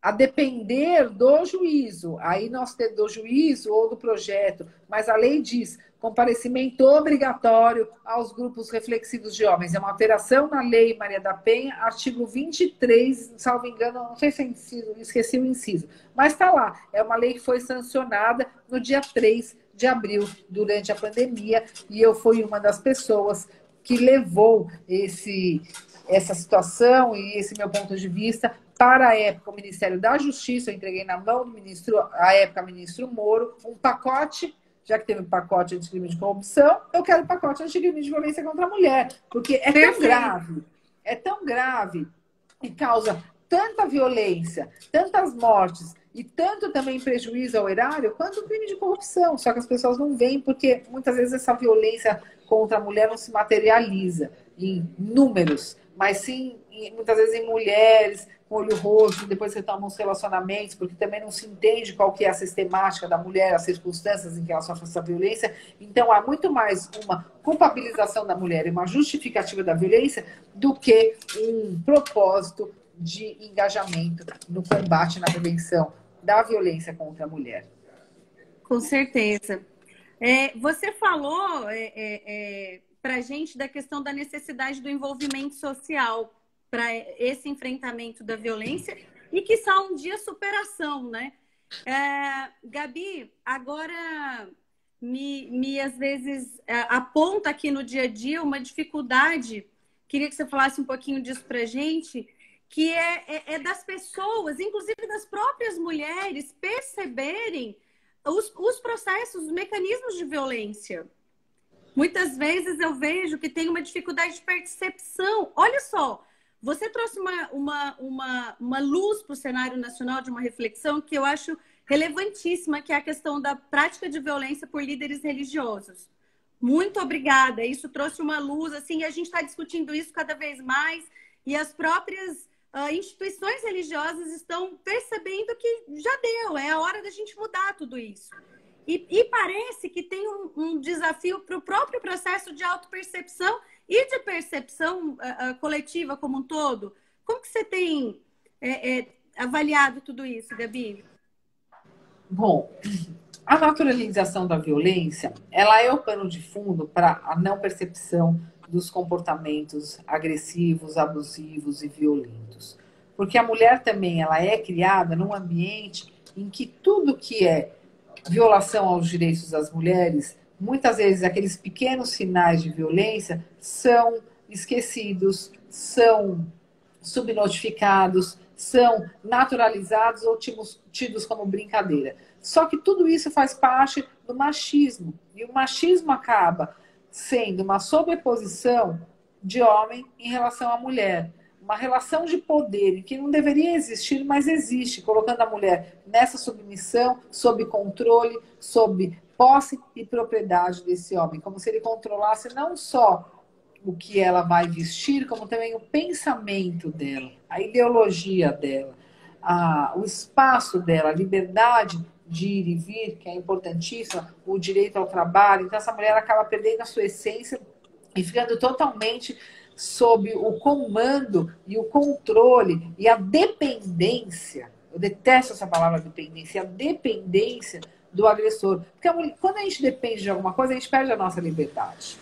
A depender do juízo. Aí nós temos do juízo ou do projeto, mas a lei diz comparecimento obrigatório aos grupos reflexivos de homens. É uma alteração na lei Maria da Penha, artigo 23, salvo engano, não sei se é inciso, esqueci o inciso, mas está lá. É uma lei que foi sancionada no dia 3 de abril, durante a pandemia, e eu fui uma das pessoas que levou essa situação e esse meu ponto de vista para a época o Ministério da Justiça. Eu entreguei na mão do ministro, à época, ministro Moro, um pacote. Já que teve um pacote anticrime de corrupção, eu quero um pacote anticrime de violência contra a mulher. Porque é tão grave e causa tanta violência, tantas mortes e tanto também prejuízo ao erário, quanto o crime de corrupção. Só que as pessoas não veem porque muitas vezes essa violência contra a mulher não se materializa em números, mas sim, muitas vezes, em mulheres com olho roxo, depois retomam os relacionamentos, porque também não se entende qual que é a sistemática da mulher, as circunstâncias em que ela sofre essa violência. Então, há muito mais uma culpabilização da mulher e uma justificativa da violência do que um propósito de engajamento no combate, na prevenção da violência contra a mulher. Com certeza. Você falou para a gente da questão da necessidade do envolvimento social para esse enfrentamento da violência e, quiçá, um dia superação, né? Gabi, agora às vezes aponta aqui no dia a dia uma dificuldade, queria que você falasse um pouquinho disso para a gente, que é das pessoas, inclusive das próprias mulheres, perceberem os processos, os mecanismos de violência. Muitas vezes eu vejo que tem uma dificuldade de percepção. Olha só, você trouxe uma luz para o cenário nacional de uma reflexão que eu acho relevantíssima, que é a questão da prática de violência por líderes religiosos. Muito obrigada. Isso trouxe uma luz, assim, e a gente está discutindo isso cada vez mais, e as próprias instituições religiosas estão percebendo que já deu, é a hora da gente mudar tudo isso. E parece que tem um desafio para o próprio processo de autopercepção e de percepção coletiva como um todo. Como que você tem avaliado tudo isso, Gabi? Bom, a naturalização da violência, ela é o pano de fundo para a não percepção dos comportamentos agressivos, abusivos e violentos. Porque a mulher também, ela é criada num ambiente em que tudo que é violação aos direitos das mulheres, muitas vezes aqueles pequenos sinais de violência são esquecidos, são subnotificados, são naturalizados ou tidos como brincadeira. Só que tudo isso faz parte do machismo. E o machismo acaba sendo uma sobreposição de homem em relação à mulher. Uma relação de poder que não deveria existir, mas existe, colocando a mulher nessa submissão, sob controle, sob posse e propriedade desse homem. Como se ele controlasse não só o que ela vai vestir, como também o pensamento dela, a ideologia dela, o espaço dela, a liberdade de ir e vir, que é importantíssima, o direito ao trabalho. Então, essa mulher acaba perdendo a sua essência e ficando totalmente sob o comando e o controle e a dependência. Eu detesto essa palavra dependência, a dependência do agressor. Porque quando a gente depende de alguma coisa, a gente perde a nossa liberdade.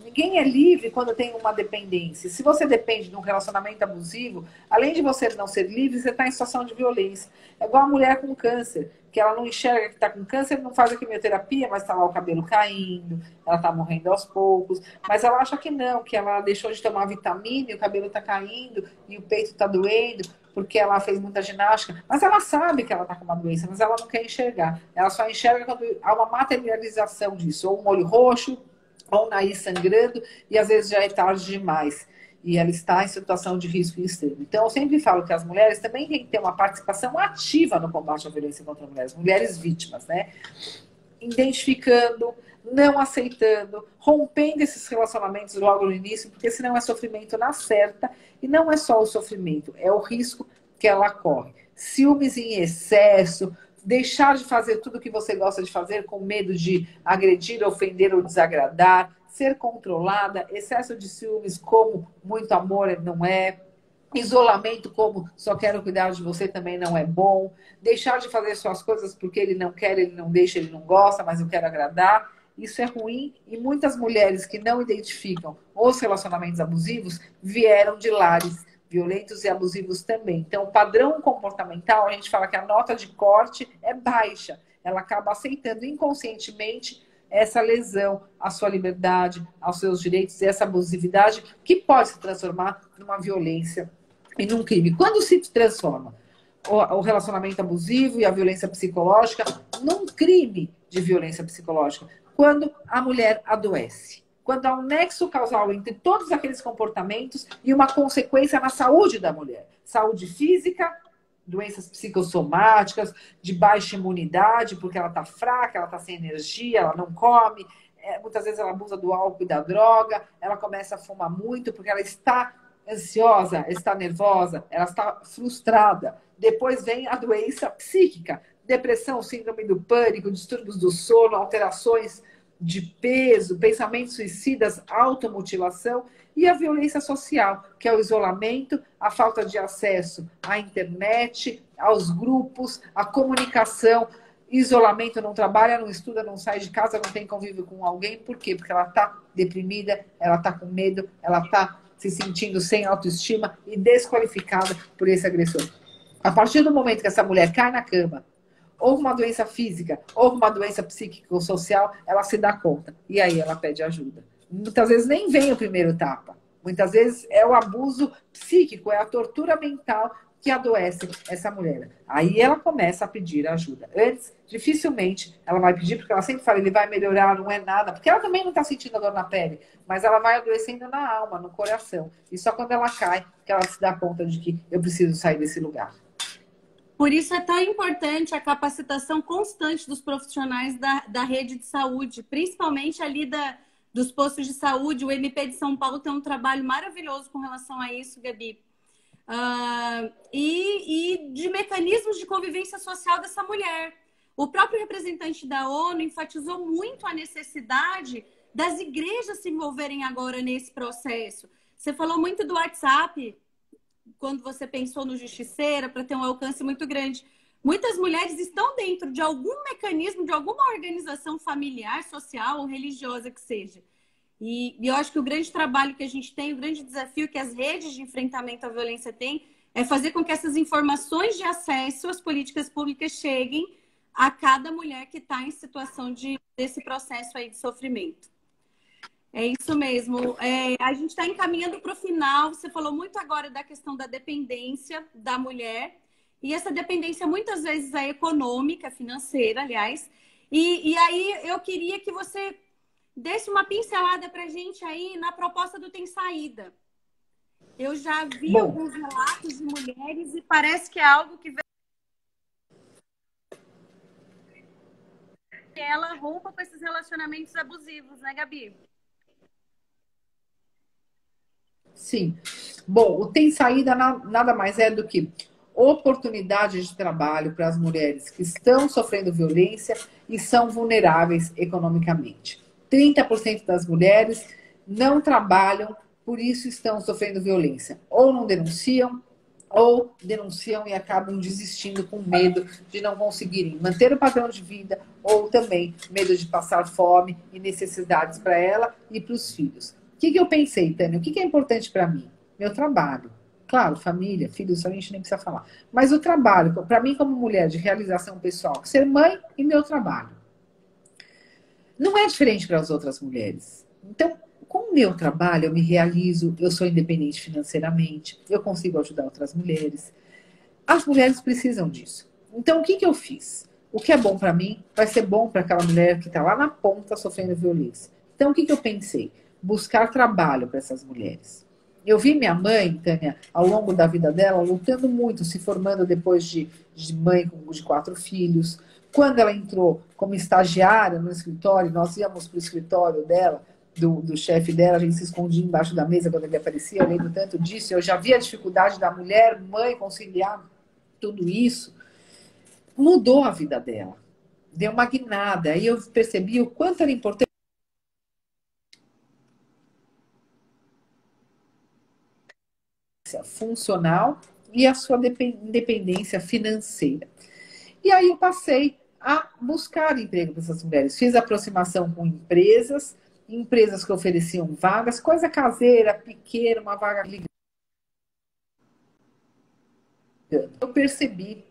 Ninguém é livre quando tem uma dependência. Se você depende de um relacionamento abusivo, além de você não ser livre, você está em situação de violência. É igual a mulher com câncer, que ela não enxerga que está com câncer, não faz a quimioterapia, mas está lá o cabelo caindo, ela está morrendo aos poucos, mas ela acha que não, que ela deixou de tomar vitamina e o cabelo está caindo e o peito está doendo, porque ela fez muita ginástica. Mas ela sabe que ela está com uma doença, mas ela não quer enxergar. Ela só enxerga quando há uma materialização disso, ou um olho roxo, ou um nariz sangrando, e às vezes já é tarde demais. E ela está em situação de risco extremo. Então, eu sempre falo que as mulheres também têm que ter uma participação ativa no combate à violência contra mulheres. Mulheres vítimas, né? Identificando, não aceitando, rompendo esses relacionamentos logo no início, porque senão é sofrimento na certa. E não é só o sofrimento, é o risco que ela corre. Ciúmes em excesso, deixar de fazer tudo o que você gosta de fazer com medo de agredir, ofender ou desagradar, ser controlada, excesso de ciúmes como muito amor não é, isolamento como só quero cuidar de você também não é bom, deixar de fazer suas coisas porque ele não quer, ele não deixa, ele não gosta, mas eu quero agradar. Isso é ruim e muitas mulheres que não identificam os relacionamentos abusivos vieram de lares violentos e abusivos também. Então, o padrão comportamental, a gente fala que a nota de corte é baixa. Ela acaba aceitando inconscientemente essa lesão à sua liberdade, aos seus direitos e essa abusividade que pode se transformar numa violência e num crime. Quando se transforma o relacionamento abusivo e a violência psicológica num crime de violência psicológica? Quando a mulher adoece. Quando há um nexo causal entre todos aqueles comportamentos e uma consequência na saúde da mulher. Saúde física, doenças psicossomáticas, de baixa imunidade, porque ela está fraca, ela está sem energia, ela não come, muitas vezes ela abusa do álcool e da droga, ela começa a fumar muito porque ela está ansiosa, ela está nervosa, ela está frustrada. Depois vem a doença psíquica, depressão, síndrome do pânico, distúrbios do sono, alterações de peso, pensamentos suicidas, automutilação e a violência social, que é o isolamento, a falta de acesso à internet, aos grupos, à comunicação, isolamento, não trabalha, não estuda, não sai de casa, não tem convívio com alguém. Por quê? Porque ela está deprimida, ela está com medo, ela está se sentindo sem autoestima e desqualificada por esse agressor. A partir do momento que essa mulher cai na cama, ou uma doença física, ou uma doença psíquica ou social, ela se dá conta. E aí ela pede ajuda. Muitas vezes nem vem o primeiro tapa. Muitas vezes é o abuso psíquico, é a tortura mental que adoece essa mulher. Aí ela começa a pedir ajuda. Antes, dificilmente, ela vai pedir, porque ela sempre fala, ele vai melhorar, não é nada. Porque ela também não está sentindo a dor na pele, mas ela vai adoecendo na alma, no coração. E só quando ela cai, que ela se dá conta de que eu preciso sair desse lugar. Por isso é tão importante a capacitação constante dos profissionais da rede de saúde, principalmente ali dos postos de saúde. O MP de São Paulo tem um trabalho maravilhoso com relação a isso, Gabi. E de mecanismos de convivência social dessa mulher. O próprio representante da ONU enfatizou muito a necessidade das igrejas se envolverem agora nesse processo. Você falou muito do WhatsApp, quando você pensou no Justiceira, para ter um alcance muito grande. Muitas mulheres estão dentro de algum mecanismo, de alguma organização familiar, social ou religiosa que seja. E eu acho que o grande trabalho que a gente tem, o grande desafio que as redes de enfrentamento à violência têm, é fazer com que essas informações de acesso às políticas públicas cheguem a cada mulher que está em situação desse processo aí de sofrimento. É isso mesmo. A gente está encaminhando para o final. Você falou muito agora da questão da dependência da mulher. E essa dependência muitas vezes é econômica, financeira, aliás. E aí eu queria que você desse uma pincelada para a gente aí na proposta do Tem Saída. Eu já vi alguns relatos de mulheres e parece que é algo que ela rompa com esses relacionamentos abusivos, né, Gabi? Sim. Bom, o Tem Saída nada mais é do que oportunidade de trabalho para as mulheres que estão sofrendo violência e são vulneráveis economicamente. 30% das mulheres não trabalham, por isso estão sofrendo violência. Ou não denunciam, ou denunciam e acabam desistindo com medo de não conseguirem manter o padrão de vida, ou também medo de passar fome e necessidades para ela e para os filhos. O que eu pensei, Tânia? O que é importante para mim? Meu trabalho. Claro, família, filhos, a gente nem precisa falar. Mas o trabalho, para mim como mulher de realização pessoal, ser mãe e meu trabalho. Não é diferente para as outras mulheres. Então, com o meu trabalho, eu me realizo, eu sou independente financeiramente, eu consigo ajudar outras mulheres. As mulheres precisam disso. Então, o que eu fiz? O que é bom para mim vai ser bom para aquela mulher que está lá na ponta sofrendo violência. Então, o que eu pensei? Buscar trabalho para essas mulheres. Eu vi minha mãe, Tânia, ao longo da vida dela, lutando muito, se formando depois de mãe de 4 filhos. Quando ela entrou como estagiária no escritório, nós íamos para o escritório dela, do chefe dela, a gente se escondia embaixo da mesa quando ele aparecia, eu lembro tanto disso. Eu já vi a dificuldade da mulher, mãe, conciliar tudo isso. Mudou a vida dela. Deu uma guinada. Aí eu percebi o quanto era importante funcional e a sua independência financeira. E aí eu passei a buscar emprego para essas mulheres. Fiz aproximação com empresas que ofereciam vagas, coisa caseira, pequena, uma vaga ligada. Eu percebi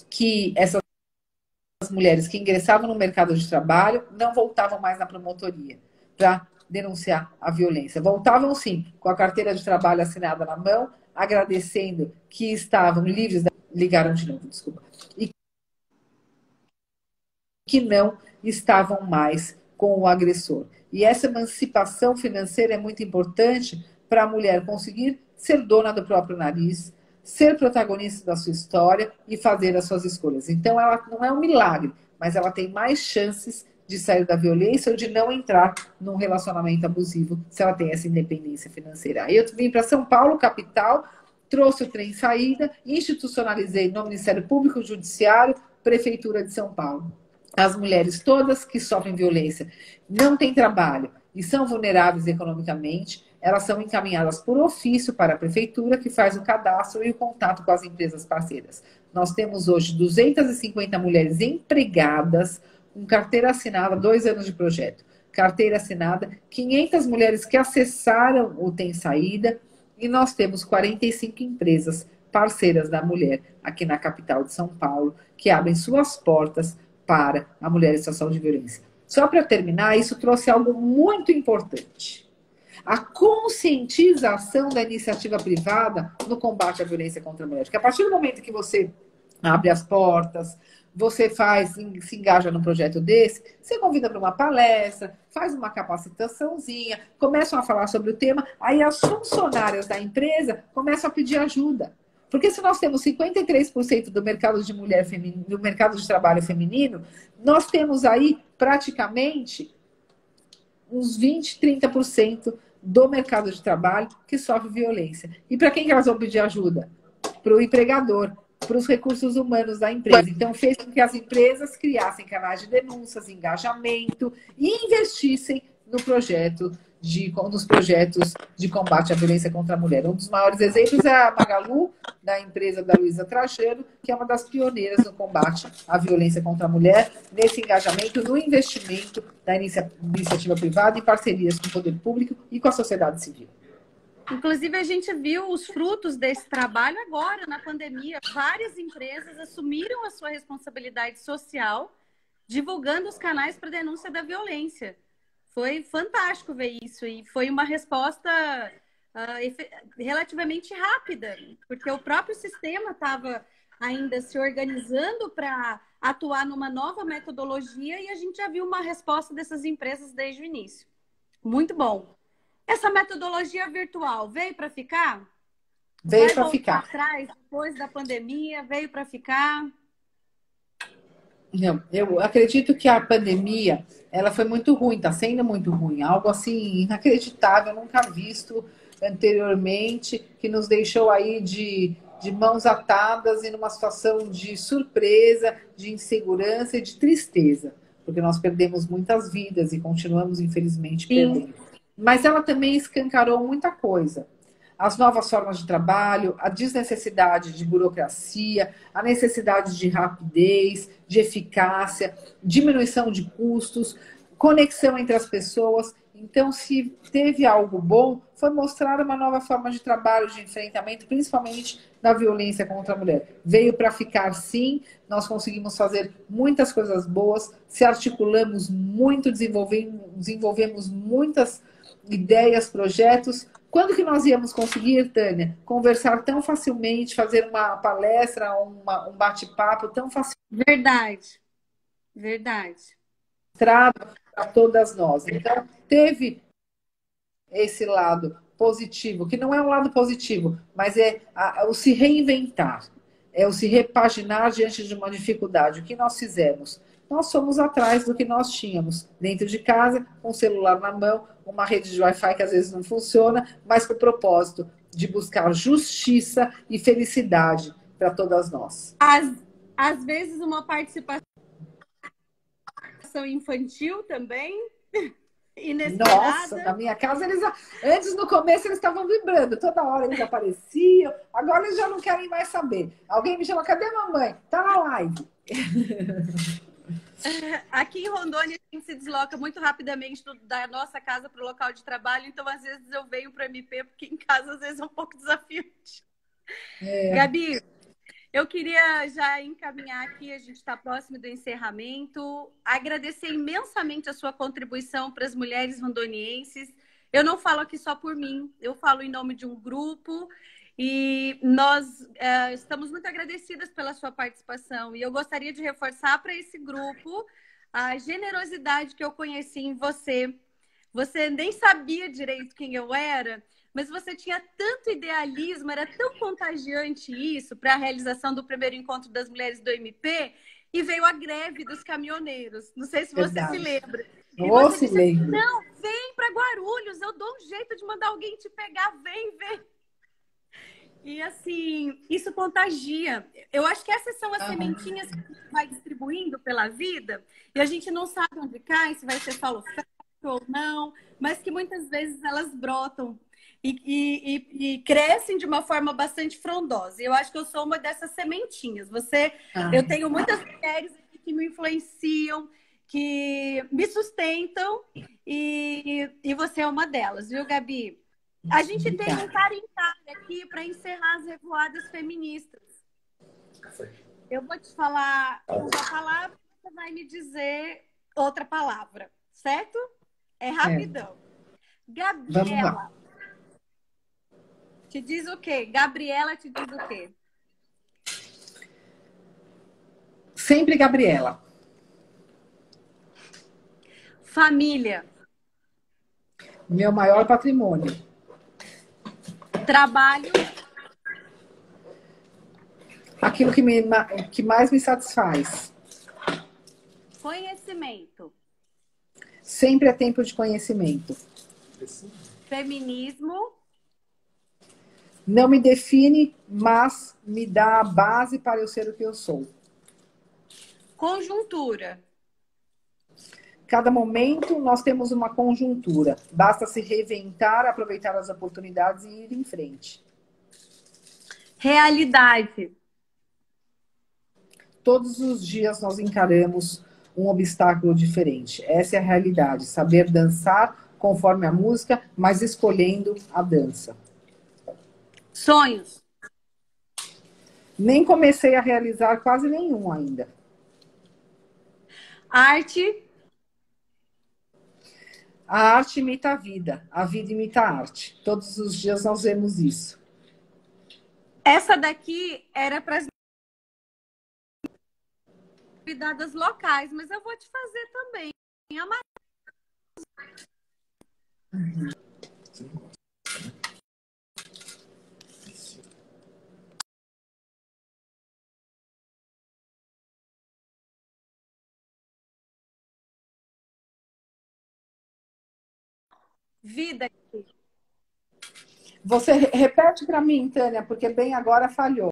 que essas mulheres que ingressavam no mercado de trabalho não voltavam mais na promotoria para denunciar a violência. Voltavam sim, com a carteira de trabalho assinada na mão, agradecendo que estavam livres da... Ligaram de novo, desculpa. E que não estavam mais com o agressor. E essa emancipação financeira é muito importante para a mulher conseguir ser dona do próprio nariz, ser protagonista da sua história e fazer as suas escolhas. Então, ela não é um milagre, mas ela tem mais chances de sair da violência ou de não entrar num relacionamento abusivo se ela tem essa independência financeira. Aí eu vim para São Paulo, capital, trouxe o Tem Saída, institucionalizei no Ministério Público, Judiciário, Prefeitura de São Paulo. as mulheres todas que sofrem violência, não têm trabalho e são vulneráveis economicamente, elas são encaminhadas por ofício para a prefeitura, que faz o cadastro e o contato com as empresas parceiras. Nós temos hoje 250 mulheres empregadas com carteira assinada, 2 anos de projeto. Carteira assinada, 500 mulheres que acessaram o Tem Saída, e nós temos 45 empresas parceiras da mulher aqui na capital de São Paulo, que abrem suas portas para a mulher em situação de violência. Só para terminar, isso trouxe algo muito importante. A conscientização da iniciativa privada no combate à violência contra a mulher. Porque a partir do momento que você abre as portas, você se engaja num projeto desse, você convida para uma palestra, faz uma capacitaçãozinha, começam a falar sobre o tema, aí as funcionárias da empresa começam a pedir ajuda. Porque se nós temos 53% do mercado de mulher feminino, do mercado de trabalho feminino, nós temos aí praticamente uns 20, 30% do mercado de trabalho que sofre violência. E para quem elas vão pedir ajuda? Para o empregador, para os recursos humanos da empresa. Então, fez com que as empresas criassem canais de denúncias, engajamento e investissem nos projetos de combate à violência contra a mulher. Um dos maiores exemplos é a Magalu, da empresa da Luísa Trajano, que é uma das pioneiras no combate à violência contra a mulher, nesse engajamento, no investimento da iniciativa privada em parcerias com o poder público e com a sociedade civil. Inclusive, a gente viu os frutos desse trabalho agora, na pandemia. Várias empresas assumiram a sua responsabilidade social, divulgando os canais para denúncia da violência. Foi fantástico ver isso e foi uma resposta relativamente rápida, porque o próprio sistema estava ainda se organizando para atuar numa nova metodologia e a gente já viu uma resposta dessas empresas desde o início. Muito bom. Essa metodologia virtual veio para ficar? Veio para ficar. Atrás, depois da pandemia, veio para ficar? Não, eu acredito que a pandemia, ela foi muito ruim, está sendo muito ruim. Algo assim inacreditável, nunca visto anteriormente, que nos deixou aí de mãos atadas e numa situação de surpresa, de insegurança e de tristeza. Porque nós perdemos muitas vidas e continuamos, infelizmente, perdendo. Mas ela também escancarou muita coisa. As novas formas de trabalho, a desnecessidade de burocracia, a necessidade de rapidez, de eficácia, diminuição de custos, conexão entre as pessoas. Então, se teve algo bom, foi mostrar uma nova forma de trabalho, de enfrentamento, principalmente da violência contra a mulher. Veio para ficar, sim, nós conseguimos fazer muitas coisas boas, se articulamos muito, desenvolvemos muitas ideias, projetos. Quando que nós íamos conseguir, Tânia, conversar tão facilmente, fazer uma palestra, um bate-papo tão facilmente? Verdade, verdade. Para todas nós. Então, teve esse lado positivo, que não é um lado positivo, mas é o se reinventar, é o se repaginar diante de uma dificuldade. O que nós fizemos? Nós fomos atrás do que nós tínhamos dentro de casa, com o celular na mão, uma rede de Wi-Fi que às vezes não funciona, mas com o propósito de buscar justiça e felicidade para todas nós. Às vezes uma participação infantil também, inesperada. Nossa, na minha casa, antes no começo eles estavam vibrando, toda hora eles apareciam, agora eles já não querem mais saber. Alguém me chama, cadê a mamãe? Tá na live. Aqui em Rondônia, a gente se desloca muito rapidamente da nossa casa para o local de trabalho, então às vezes eu venho para MP, porque em casa às vezes é um pouco desafiante. Gabi, eu queria já encaminhar aqui, a gente está próximo do encerramento, agradecer imensamente a sua contribuição para as mulheres rondonienses. Eu não falo aqui só por mim, eu falo em nome de um grupo. E nós estamos muito agradecidas pela sua participação. E eu gostaria de reforçar para esse grupo a generosidade que eu conheci em você. Você nem sabia direito quem eu era, mas você tinha tanto idealismo, era tão contagiante isso para a realização do primeiro encontro das mulheres do MP, e veio a greve dos caminhoneiros. Não sei se você se lembra. E você disse assim, não, vem para Guarulhos, eu dou um jeito de mandar alguém te pegar, vem. E assim, isso contagia. Eu acho que essas são as sementinhas que a gente vai distribuindo pela vida e a gente não sabe onde cai, se vai ser solo fértil ou não, mas que muitas vezes elas brotam e crescem de uma forma bastante frondosa. E eu acho que eu sou uma dessas sementinhas. Eu tenho muitas mulheres aqui que me influenciam, que me sustentam e você é uma delas, viu, Gabi? A gente tem um cara em cara aqui para encerrar as revoadas feministas. Eu vou te falar uma palavra e você vai me dizer outra palavra, certo? É rapidão. Gabriela. Te diz o quê? Gabriela te diz o quê? Sempre Gabriela. Família. Meu maior patrimônio. Trabalho. Aquilo que mais me satisfaz. Conhecimento. Sempre é tempo de conhecimento. Feminismo. Não me define, mas me dá a base para eu ser o que eu sou. Conjuntura. Cada momento nós temos uma conjuntura. Basta se reinventar, aproveitar as oportunidades e ir em frente. Realidade. Todos os dias nós encaramos um obstáculo diferente. Essa é a realidade. Saber dançar conforme a música, mas escolhendo a dança. Sonhos. Nem comecei a realizar quase nenhum ainda. Arte. A arte imita a vida imita a arte. Todos os dias nós vemos isso. Essa daqui era para as convidadas locais, mas eu vou te fazer também. Vida. Você repete para mim, Tânia, porque bem agora falhou.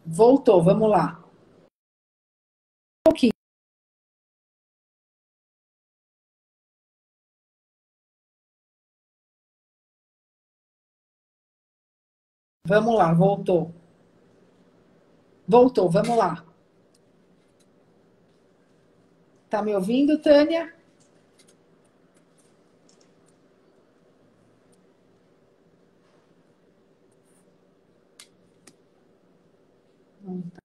Voltou, vamos lá. Um pouquinho. Vamos lá, voltou. Voltou, vamos lá. Tá me ouvindo, Tânia? Não tá.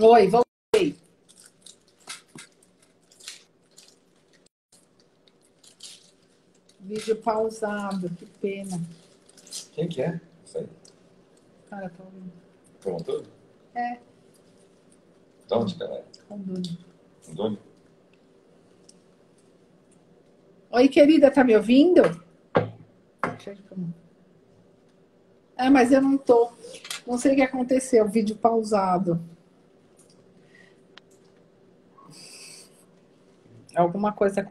Oi, voltei. Vídeo pausado, que pena. Quem que é? Isso aí. Cara, tô ouvindo. Pronto? É. De onde, cara? Rondônia. Rondônia? Oi, querida, tá me ouvindo? É, mas eu não tô. Não sei o que aconteceu, vídeo pausado. Alguma coisa